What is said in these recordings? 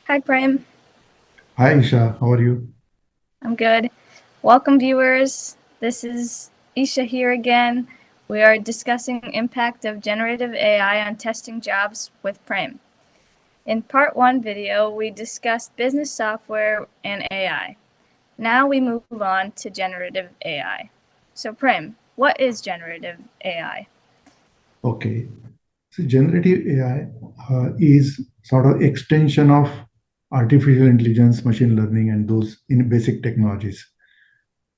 Hi, Prem. Hi Isha, how are you? I'm good. Welcome, viewers. This is Isha here again. We are discussing impact of generative AI on testing jobs with Prem. In part 1 video, we discussed business software and AI. Now we move on to generative AI. So, Prem, what is generative AI? Okay. So generative AI is sort of extension of artificial intelligence, machine learning, and those in basic technologies.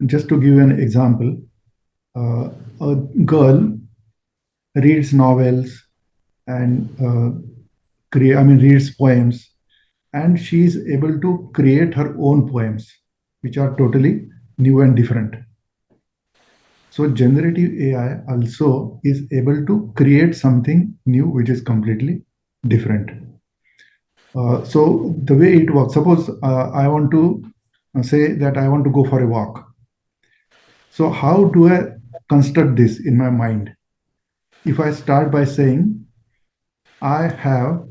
Just to give you an example, a girl reads novels and reads poems, and she is able to create her own poems, which are totally new and different. So generative AI also is able to create something new, which is completely different. So the way it works, suppose I want to say that I want to go for a walk. So how do I construct this in my mind? If I start by saying, I have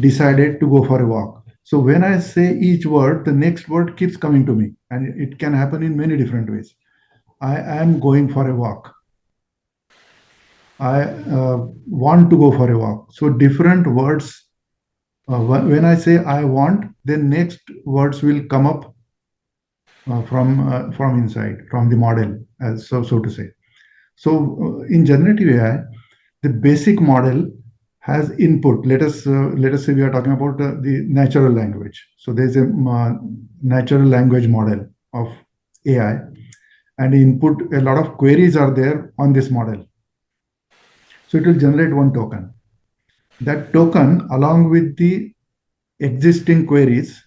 decided to go for a walk. So when I say each word, the next word keeps coming to me, and it can happen in many different ways. I am going for a walk. I want to go for a walk. So different words. When I say I want, then next words will come up from inside, from the model, as so to say. So in generative AI, the basic model has input. Let us say we are talking about the natural language. So there's a natural language model of AI, and input a lot of queries are there on this model. So it will generate one token. That token, along with the existing queries,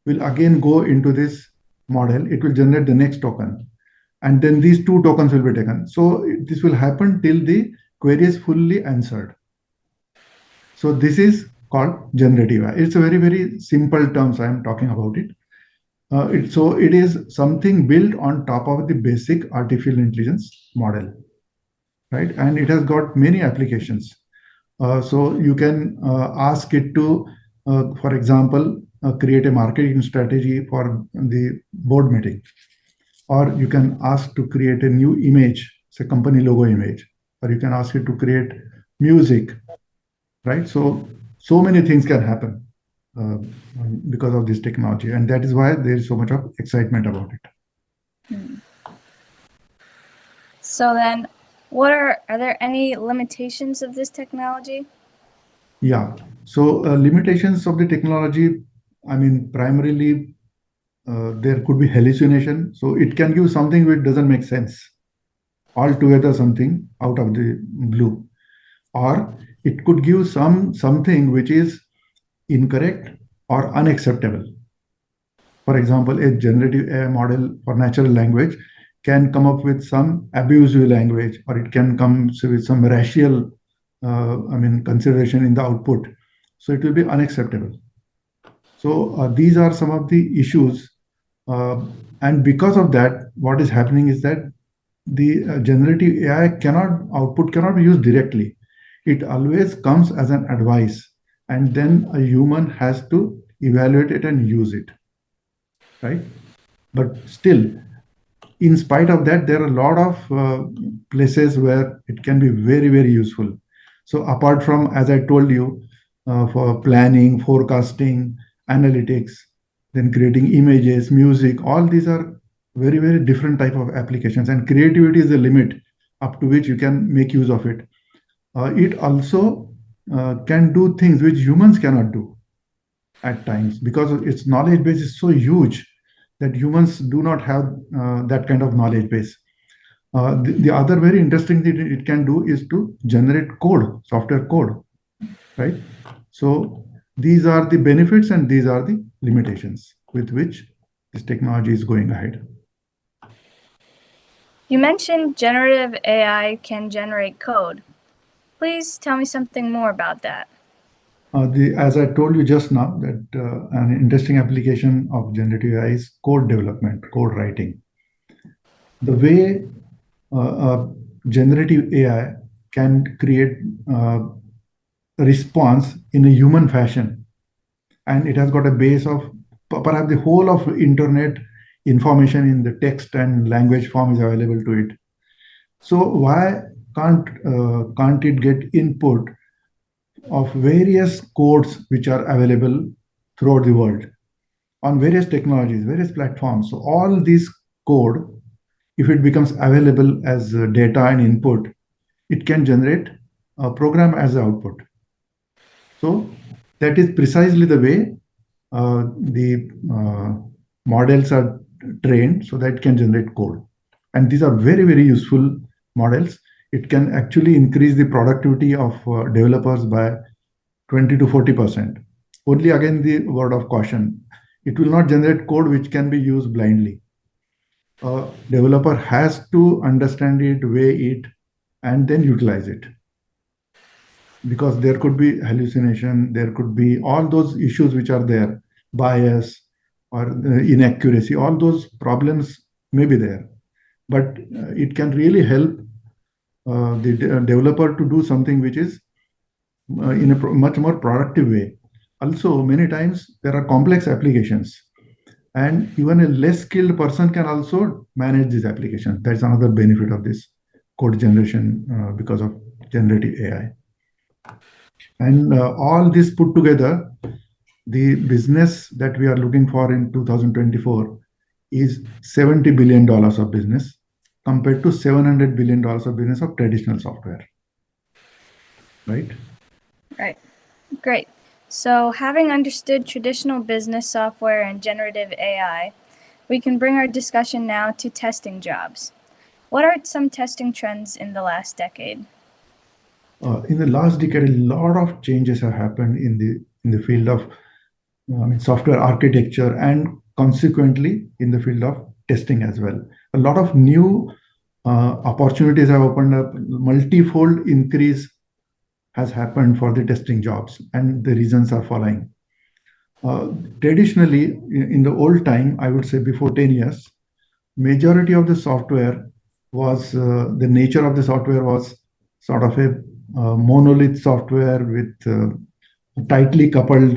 will again go into this model. It will generate the next token. And then these two tokens will be taken. So this will happen till the query is fully answered. So this is called generative AI. It's a very, very simple terms I am talking about it. So it is something built on top of the basic artificial intelligence model, right? And it has got many applications. So you can ask it to, for example, create a marketing strategy for the board meeting, or you can ask to create a new image, say company logo image, or you can ask it to create music, right? So many things can happen uh, because of this technology, and that is why there is so much of excitement about it. So then, are there any limitations of this technology? Yeah. So limitations of the technology, I mean, primarily there could be hallucination. So it can give something which doesn't make sense altogether, something out of the blue, or it could give something which is incorrect or unacceptable. For example, a generative AI model for natural language can come up with some abusive language, or it can come with some racial, consideration in the output. So it will be unacceptable. So these are some of the issues, uh, and because of that, what is happening is that the generative AI cannot be used directly. It always comes as an advice, and then a human has to evaluate it and use it, right? But still, in spite of that, there are a lot of places where it can be very, very useful. So apart from, as I told you, for planning, forecasting, analytics, then creating images, music, all these are very, very different type of applications, and creativity is the limit up to which you can make use of it. It also can do things which humans cannot do at times, because its knowledge base is so huge that humans do not have that kind of knowledge base. The other very interesting thing it can do is to generate code, software code, right? So these are the benefits and these are the limitations with which this technology is going ahead. You mentioned generative AI can generate code. Please tell me something more about that. As I told you just now, that an interesting application of generative AI is code development, code writing. The way generative AI can create a response in a human fashion, and it has got a base of perhaps the whole of internet information in the text and language form is available to it. So why can't it get input of various codes which are available throughout the world on various technologies, various platforms? So all this code, if it becomes available as data and input, it can generate a program as output. So that is precisely the way the models are trained, so that it can generate code. And these are very, very useful models. It can actually increase the productivity of developers by 20 to 40%. Only again, the word of caution, it will not generate code which can be used blindly. A developer has to understand it, weigh it, and then utilize it, because there could be hallucination, there could be all those issues which are there, bias or inaccuracy, all those problems may be there. But it can really help the developer to do something which is in a much more productive way. Also, many times there are complex applications, and even a less skilled person can also manage this application. That's another benefit of this code generation because of generative AI. And all this put together, the business that we are looking for in 2024 is $70 billion of business compared to $700 billion of business of traditional software. Right? Right. Great. So, having understood traditional business software and generative AI, we can bring our discussion now to testing jobs. What are some testing trends in the last decade? In the last decade, a lot of changes have happened in the field of software architecture, and consequently in the field of testing as well. A lot of new opportunities have opened up. Multifold increase has happened for the testing jobs, and the reasons are following. Traditionally, in the old time, I would say before 10 years, majority of the software was the nature of the software was sort of a monolith software with tightly coupled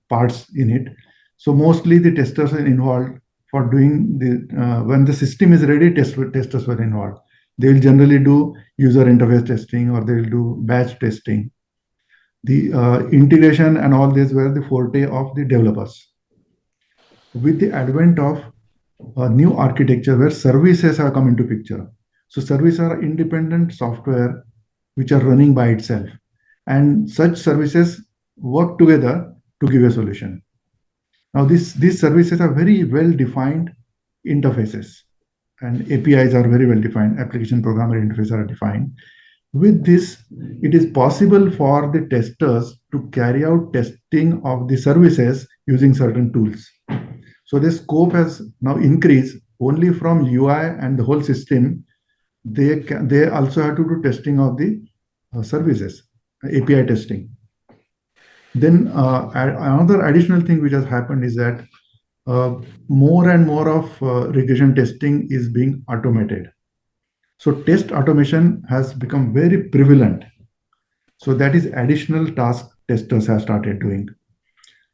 parts in it. So mostly the testers are involved for doing the when the system is ready, testers were involved. They will generally do user interface testing, or they will do batch testing. The integration and all this were the forte of the developers. With the advent of a new architecture where services have come into picture. So services are independent software which are running by itself, and such services work together to give a solution. Now these services are very well defined interfaces, and APIs are very well defined. Application programmer interfaces are defined. With this, it is possible for the testers to carry out testing of the services using certain tools. So the scope has now increased only from UI and the whole system. They also have to do testing of the services, API testing. Then another additional thing which has happened is that more and more of regression testing is being automated. So test automation has become very prevalent. So that is additional task testers have started doing.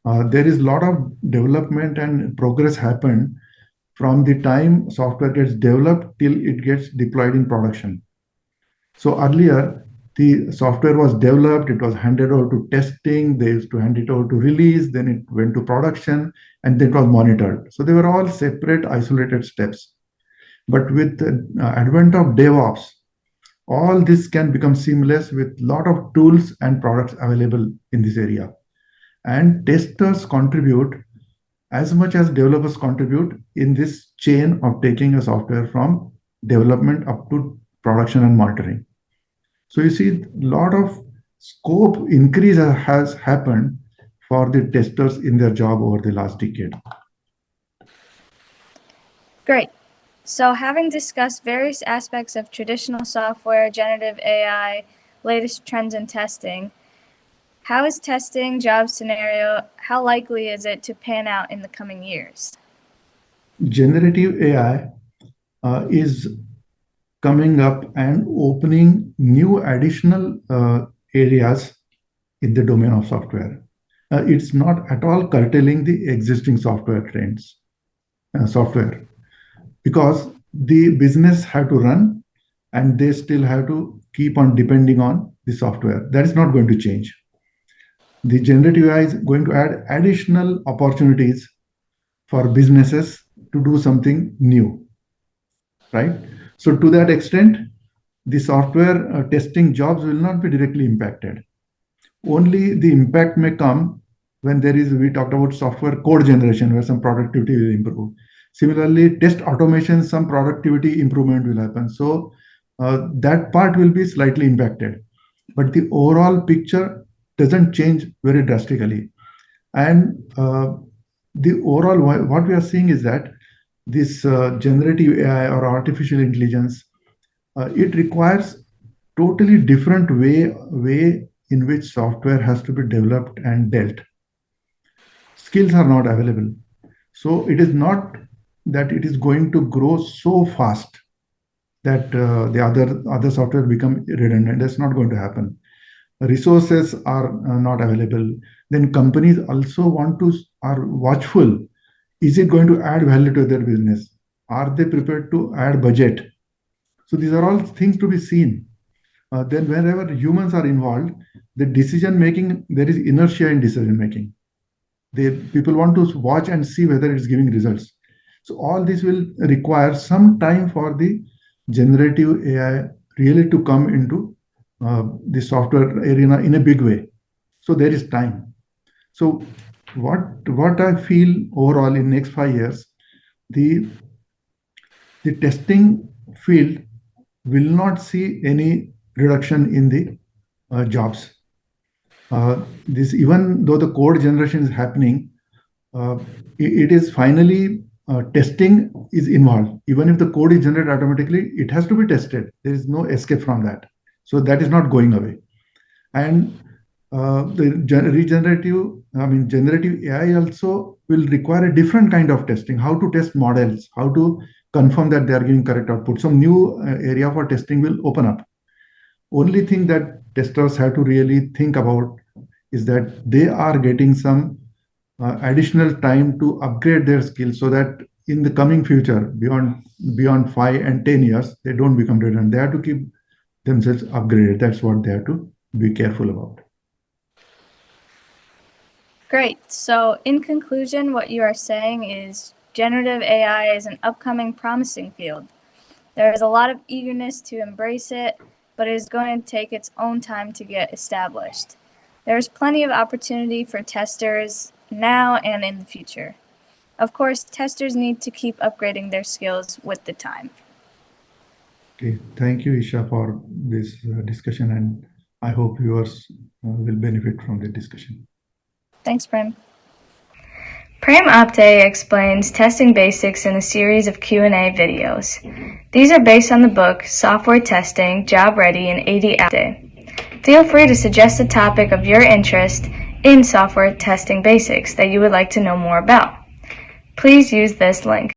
There is a lot of development and progress happened from the time software gets developed till it gets deployed in production. So earlier, the software was developed, it was handed over to testing, they used to hand it over to release, then it went to production, and then it was monitored. So they were all separate, isolated steps. But with the advent of DevOps, all this can become seamless with a lot of tools and products available in this area. And testers contribute as much as developers contribute in this chain of taking a software from development up to production and monitoring. So you see, a lot of scope increase has happened for the testers in their job over the last decade. Great. So, having discussed various aspects of traditional software, generative AI, latest trends in testing, how is testing job scenario, how likely is it to pan out in the coming years? Generative AI is coming up and opening new additional areas in the domain of software. it's not at all curtailing the existing software, because the business have to run and they still have to keep on depending on the software. That is not going to change. The generative AI is going to add additional opportunities for businesses to do something new, right? So to that extent, the software testing jobs will not be directly impacted. Only the impact may come when we talked about software code generation, where some productivity will improve. Similarly, test automation, some productivity improvement will happen. So that part will be slightly impacted. But the overall picture doesn't change very drastically. And the overall, what we are seeing is that this generative AI or artificial intelligence, it requires totally different way in which software has to be developed and dealt. Skills are not available. So it is not that it is going to grow so fast that the other software become redundant. That's not going to happen. Resources are not available. Then companies also are watchful. Is it going to add value to their business? Are they prepared to add budget? So these are all things to be seen. Then wherever humans are involved, the decision making, there is inertia in decision making. People want to watch and see whether it's giving results. So all this will require some time for the generative AI really to come into the software arena in a big way. So there is time. So what I feel overall in next 5 years, the testing field will not see any reduction in the jobs. This, even though the code generation is happening, uh, it is finally testing is involved. Even if the code is generated automatically, it has to be tested. There is no escape from that. So that is not going away. And generative AI also will require a different kind of testing. How to test models, how to confirm that they are giving correct output. Some new area for testing will open up. Only thing that testers have to really think about is that they are getting some additional time to upgrade their skills, so that in the coming future, beyond 5 and 10 years, they don't become redundant. They have to keep themselves upgraded. That's what they have to be careful about. Great. So, in conclusion, what you are saying is generative AI is an upcoming promising field. There is a lot of eagerness to embrace it, but it is going to take its own time to get established. There is plenty of opportunity for testers now and in the future. Of course, testers need to keep upgrading their skills with the time. Okay, thank you, Isha, for this discussion, and I hope viewers will benefit from the discussion. Thanks, Prem. Prem Apte explains testing basics in a series of Q&A videos. These are based on the book Software Testing, Job Ready in 80 Apte. Feel free to suggest a topic of your interest in software testing basics that you would like to know more about. Please use this link.